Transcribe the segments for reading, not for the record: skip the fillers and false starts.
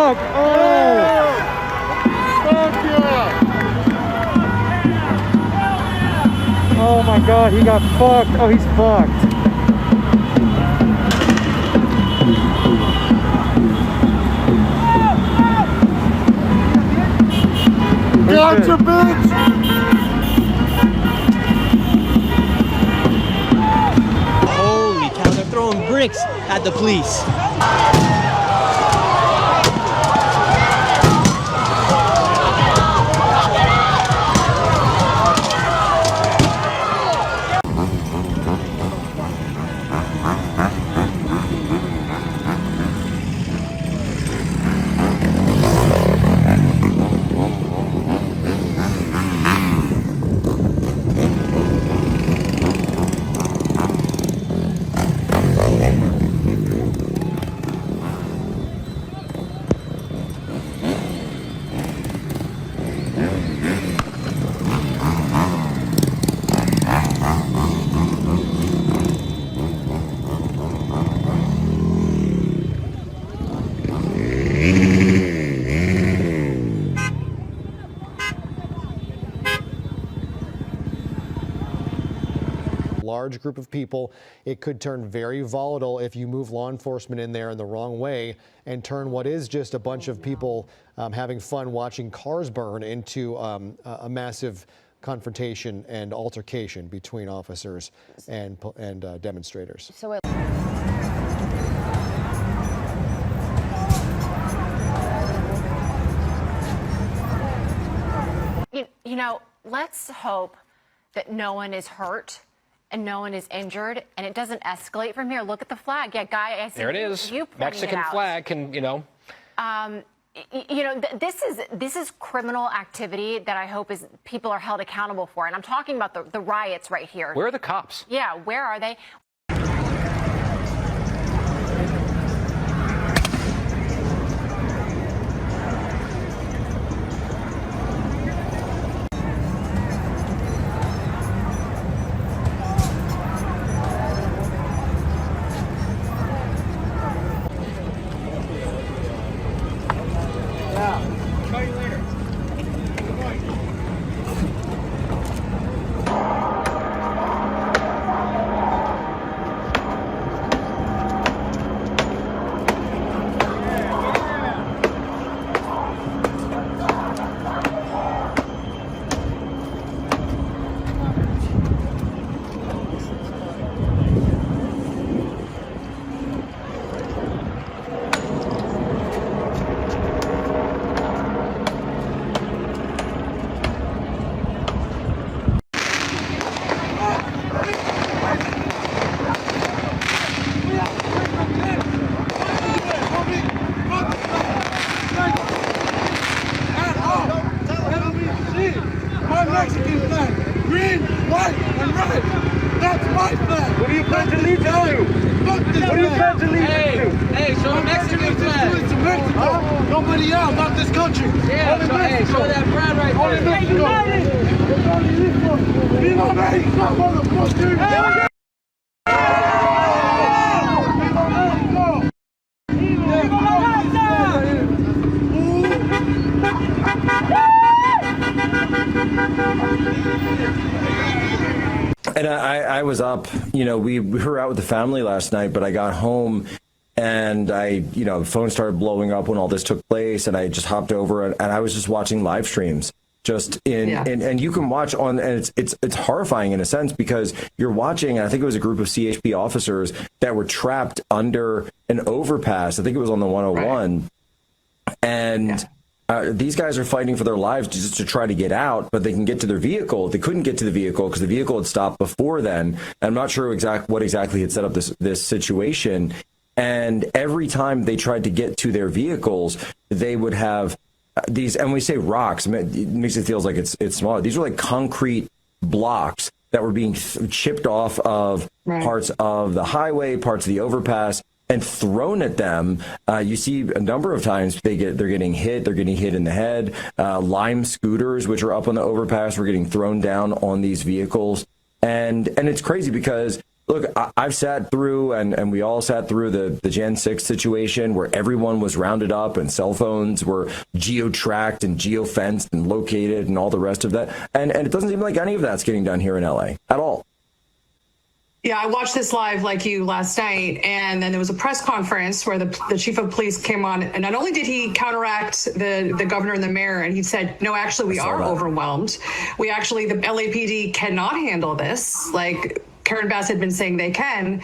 fuck! Oh! Fuck yeah! Oh my god, he got fucked. Oh, he's fucked. Gotcha, bitch! Holy cow, they're throwing bricks at the police. Large group of people. It could turn very volatile if you move law enforcement in there in the wrong way and turn what is just a bunch of people having fun watching cars burn into a massive confrontation and altercation between officers and demonstrators. So you know, let's hope that no one is hurt and no one is injured, and it doesn't escalate from here. Look at the flag. Yeah, Guy, I see there it is. You Mexican flag can, you know. This is criminal activity that I hope is people are held accountable for. And I'm talking about the riots right here. Where are the cops? Yeah, where are they? Mexican flag, green, white, and red. That's my flag. What do you pledge allegiance to? Fuck this What do you flag. pledge allegiance to? Hey, show I'm Mexican flag. To Mexico. Nobody else, not this country. Yeah, Only Mexico. show that pride right Only there. Mexico. Viva Mexico, motherfucker. Hell yeah. And I was up, you know, we were out with the family last night, but I got home and the phone started blowing up when all this took place, and I just hopped over and I was just watching live streams and you can watch on, and it's horrifying in a sense, because you're watching, and I think it was a group of CHP officers that were trapped under an overpass. I think it was on the 101. Right. And these guys are fighting for their lives just to try to get out, but they can get to their vehicle. They couldn't get to the vehicle because the vehicle had stopped before then. I'm not sure what exactly had set up this situation. And every time they tried to get to their vehicles, they would have these, and we say rocks, it makes it feel like it's smaller. These were like concrete blocks that were being chipped off of parts of the highway, parts of the overpass, and thrown at them. You see a number of times they're getting hit. They're getting hit in the head. Lime scooters, which are up on the overpass, were getting thrown down on these vehicles. And it's crazy because Look, I've sat through, and we all sat through the Jan 6 situation where everyone was rounded up and cell phones were geo-tracked and geo-fenced and located and all the rest of that. And it doesn't seem like any of that's getting done here in LA at all. Yeah, I watched this live like you last night, and then there was a press conference where the chief of police came on, and not only did he counteract the governor and the mayor, and he said, no, actually, we are overwhelmed. The LAPD cannot handle this. Like Karen Bass had been saying they can.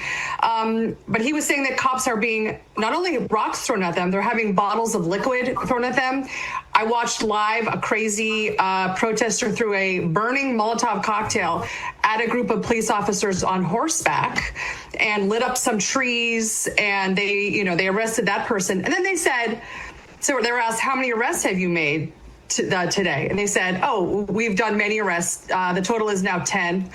But he was saying that cops are being not only rocks thrown at them, they're having bottles of liquid thrown at them. I watched live a crazy protester threw a burning Molotov cocktail at a group of police officers on horseback and lit up some trees, and they arrested that person. And then they said, so they were asked, how many arrests have you made today? And they said, oh, we've done many arrests. The total is now 10.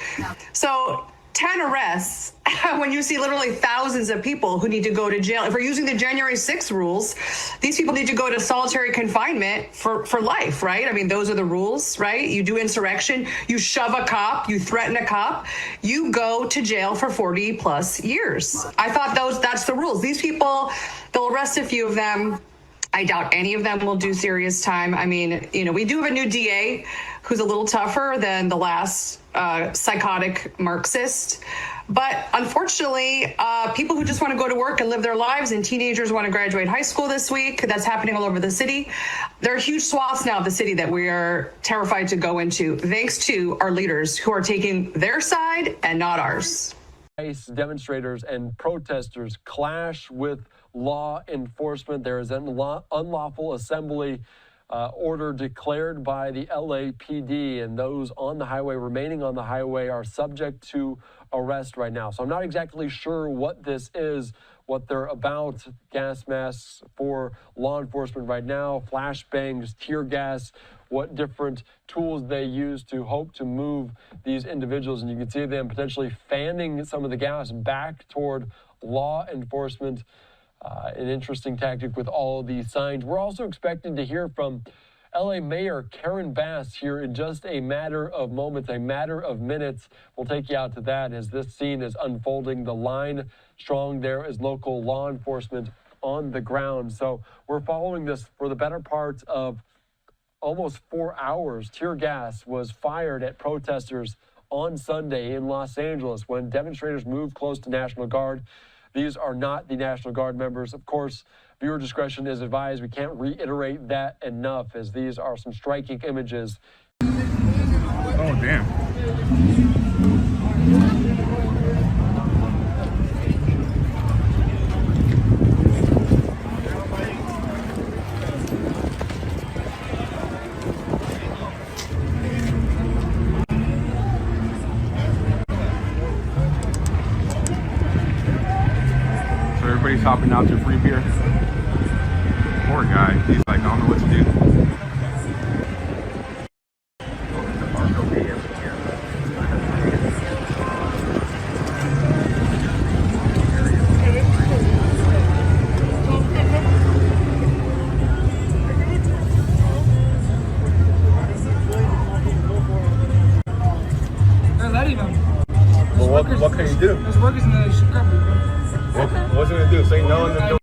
So 10 arrests when you see literally thousands of people who need to go to jail. If we're using the January 6th rules, these people need to go to solitary confinement for life, right? I mean, those are the rules, right? You do insurrection, you shove a cop, you threaten a cop, you go to jail for 40 plus years. I thought that's the rules. These people, they'll arrest a few of them. I doubt any of them will do serious time. I mean, we do have a new DA who's a little tougher than the last psychotic Marxist. But unfortunately, people who just want to go to work and live their lives, and teenagers want to graduate high school this week, that's happening all over the city. There are huge swaths now of the city that we are terrified to go into, thanks to our leaders who are taking their side and not ours. Demonstrators and protesters clash with law enforcement. There is an unlawful assembly order declared by the LAPD, and those on the highway, remaining on the highway, are subject to arrest right now. So I'm not exactly sure what this is, what they're about. Gas masks for law enforcement right now, flashbangs, tear gas, what different tools they use to hope to move these individuals. And you can see them potentially fanning some of the gas back toward law enforcement. An interesting tactic with all of these signs. We're also expecting to hear from LA Mayor Karen Bass here in just a matter of moments, a matter of minutes. We'll take you out to that as this scene is unfolding. The line strong there is local law enforcement on the ground. So we're following this for the better part of almost 4 hours. Tear gas was fired at protesters on Sunday in Los Angeles when demonstrators moved close to National Guard. These are not the National Guard members. Of course, viewer discretion is advised. We can't reiterate that enough, as these are some striking images. Oh, damn. Everybody's hopping out to free beer. Poor guy. He's like, I don't know what to do. They're letting them. Well, what can you do? There's workers in the scrubber, bro. What's he gonna do? Say no and then do.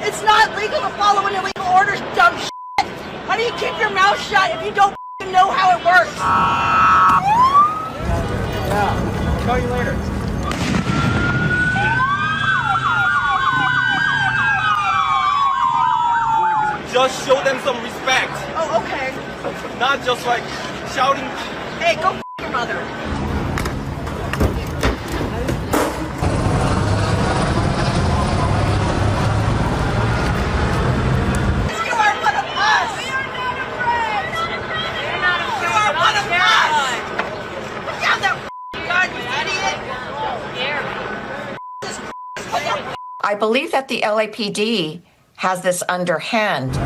It's not legal to follow an illegal order, dumb shit. How do you keep your mouth shut if you don't know how it works? Yeah. Call you later. Just show them some respect. Oh, okay. Not just like shouting. Hey, go f your mother. You are one of us. We are not afraid. You're not afraid. You are one of us. Put down that gun, you idiot. I believe that the LAPD has this underhand.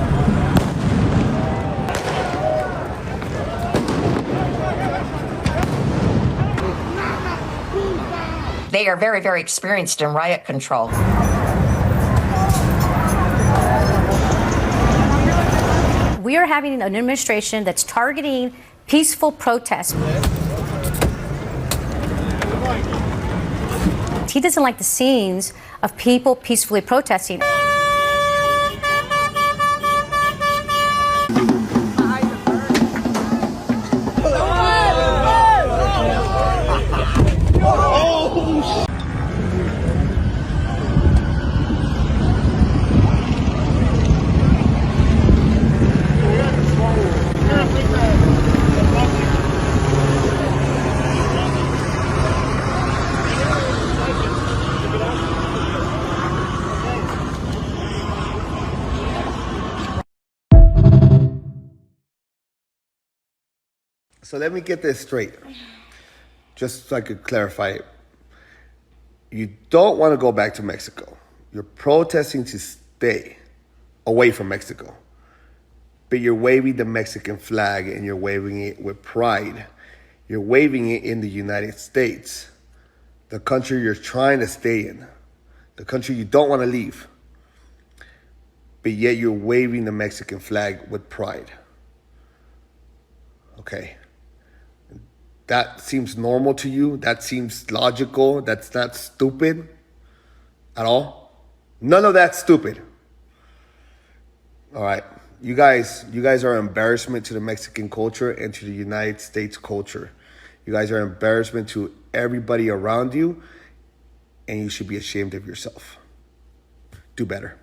They are very, very experienced in riot control. We are having an administration that's targeting peaceful protests. He doesn't like the scenes of people peacefully protesting. So let me get this straight, just so I could clarify it. You don't want to go back to Mexico. You're protesting to stay away from Mexico. But you're waving the Mexican flag and you're waving it with pride. You're waving it in the United States, the country you're trying to stay in, the country you don't want to leave. But yet you're waving the Mexican flag with pride. Okay. That seems normal to you? That seems logical? That's not stupid at all? None of that's stupid. All right. You guys are an embarrassment to the Mexican culture and to the United States culture. You guys are an embarrassment to everybody around you, and you should be ashamed of yourself. Do better.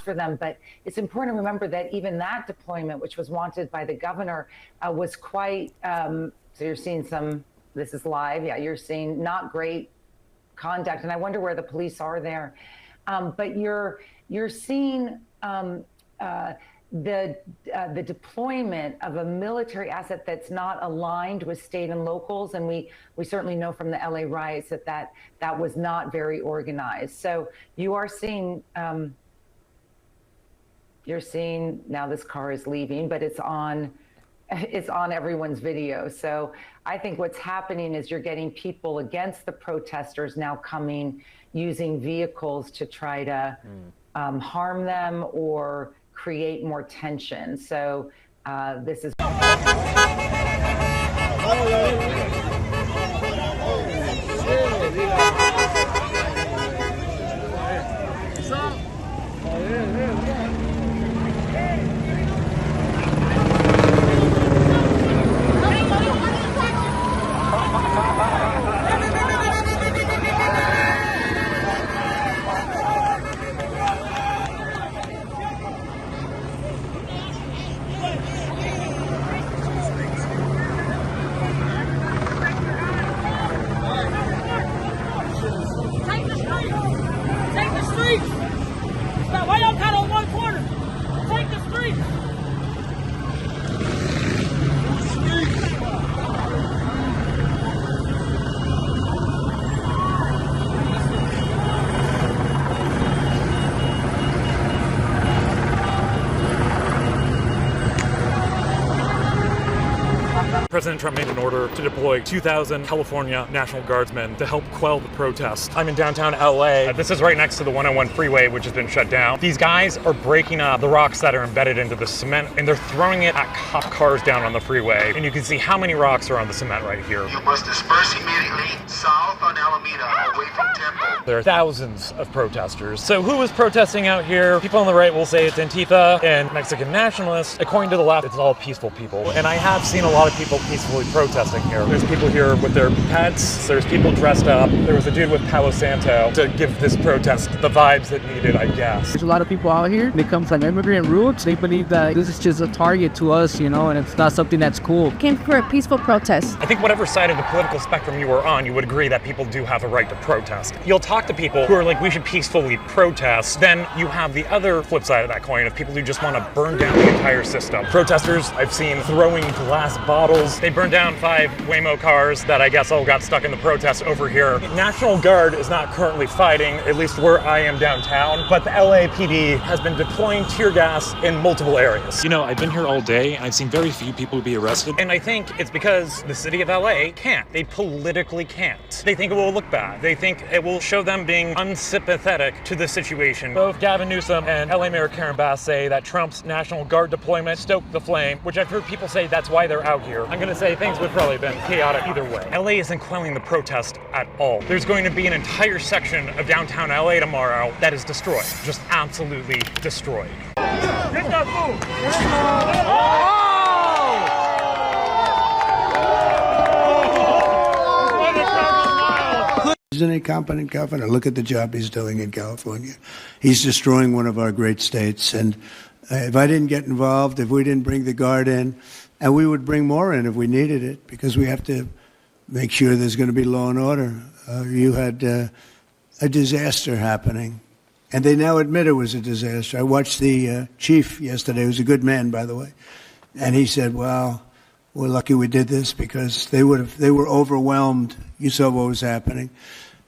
For them, but it's important to remember that even that deployment, which was wanted by the governor, was quite, so you're seeing some, this is live, yeah, you're seeing not great conduct, and I wonder where the police are there. But you're seeing the deployment of a military asset that's not aligned with state and locals, and we certainly know from the LA riots that was not very organized. So you are seeing, you're seeing now this car is leaving, but it's on everyone's video. So I think what's happening is you're getting people against the protesters now coming, using vehicles to try to harm them or create more tension. So this is. President Trump made an order to deploy 2,000 California National Guardsmen to help quell the protest. I'm in downtown LA. This is right next to the 101 freeway, which has been shut down. These guys are breaking up the rocks that are embedded into the cement, and they're throwing it at cop cars down on the freeway. And you can see how many rocks are on the cement right here. You must disperse immediately south on Alameda, away from Temple. There are thousands of protesters. So who is protesting out here? People on the right will say it's Antifa and Mexican nationalists. According to the left, it's all peaceful people. And I have seen a lot of people peacefully protesting here. There's people here with their pets. There's people dressed up. There was a dude with Palo Santo to give this protest the vibes it needed, I guess. There's a lot of people out here. They come from immigrant roots. They believe that this is just a target to us, you know, and it's not something that's cool. Came for a peaceful protest. I think whatever side of the political spectrum you are on, you would agree that people do have a right to protest. You'll talk to people who are like, we should peacefully protest. Then you have the other flip side of that coin of people who just want to burn down the entire system. Protesters I've seen throwing glass bottles. They burned down 5 Waymo cars that I guess all got stuck in the protest over here. National Guard is not currently fighting, at least where I am downtown, but the LAPD has been deploying tear gas in multiple areas. You know, I've been here all day. I've seen very few people be arrested. And I think it's because the city of LA can't. They politically can't. They think it will look bad. They think it will show them being unsympathetic to the situation. Both Gavin Newsom and LA Mayor Karen Bass say that Trump's National Guard deployment stoked the flame, which I've heard people say that's why they're out here. I'm gonna say things would probably have been chaotic either way. LA isn't quelling the protest at all. There's going to be an entire section of downtown LA tomorrow that is destroyed. Just absolutely destroyed. Get that food! He's an incompetent governor. Look at the job he's doing in California. He's destroying one of our great states. And if I didn't get involved, if we didn't bring the Guard in, and we would bring more in if we needed it, because we have to make sure there's going to be law and order. You had a disaster happening, and they now admit it was a disaster. I watched the chief yesterday, who's a good man, by the way, and he said, well, we're lucky we did this because they were overwhelmed. You saw what was happening.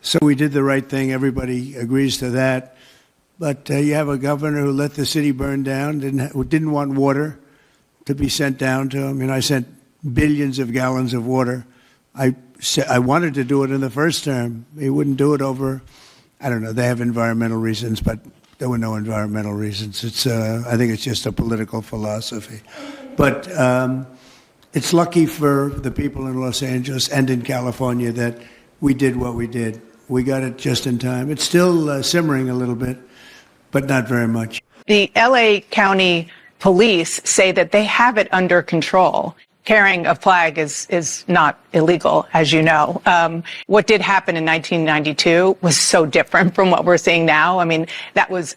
So we did the right thing. Everybody agrees to that. But you have a governor who let the city burn down, didn't want water to be sent down to him. I sent billions of gallons of water. I wanted to do it in the first term. He wouldn't do it over, I don't know, they have environmental reasons, but there were no environmental reasons. I think it's just a political philosophy. But it's lucky for the people in Los Angeles and in California that we did what we did. We got it just in time. It's still simmering a little bit, but not very much. The LA County Police say that they have it under control. Carrying a flag is not illegal, as you know. What did happen in 1992 was so different from what we're seeing now. I mean, that was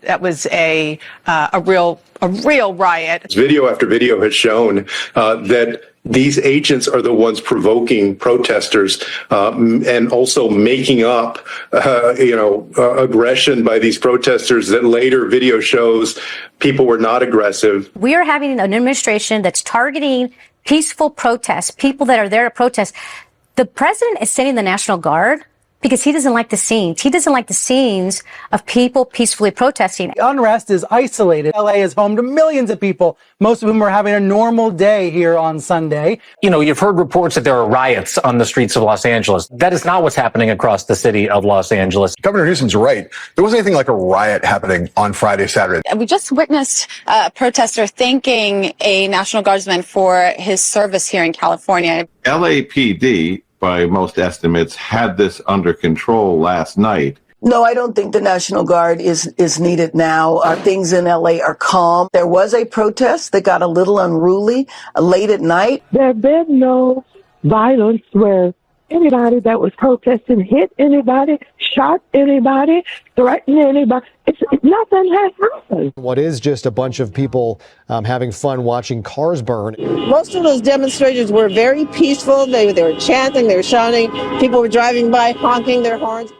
a real riot. Video after video has shown that these agents are the ones provoking protesters and also making up, aggression by these protesters that later video shows people were not aggressive. We are having an administration that's targeting peaceful protests, people that are there to protest. The president is sending the National Guard because he doesn't like the scenes. He doesn't like the scenes of people peacefully protesting. Unrest is isolated. LA is home to millions of people, most of whom are having a normal day here on Sunday. You know, you've heard reports that there are riots on the streets of Los Angeles. That is not what's happening across the city of Los Angeles. Governor Newsom's right. There wasn't anything like a riot happening on Friday, Saturday. We just witnessed a protester thanking a National Guardsman for his service here in California. LAPD, by most estimates, had this under control last night. No, I don't think the National Guard is needed now. Things in LA are calm. There was a protest that got a little unruly late at night. There have been no violence where anybody that was protesting hit anybody, shot anybody, threatened anybody. Nothing has happened. What is just a bunch of people having fun watching cars burn. Most of those demonstrators were very peaceful. They were chanting, they were shouting. People were driving by, honking their horns.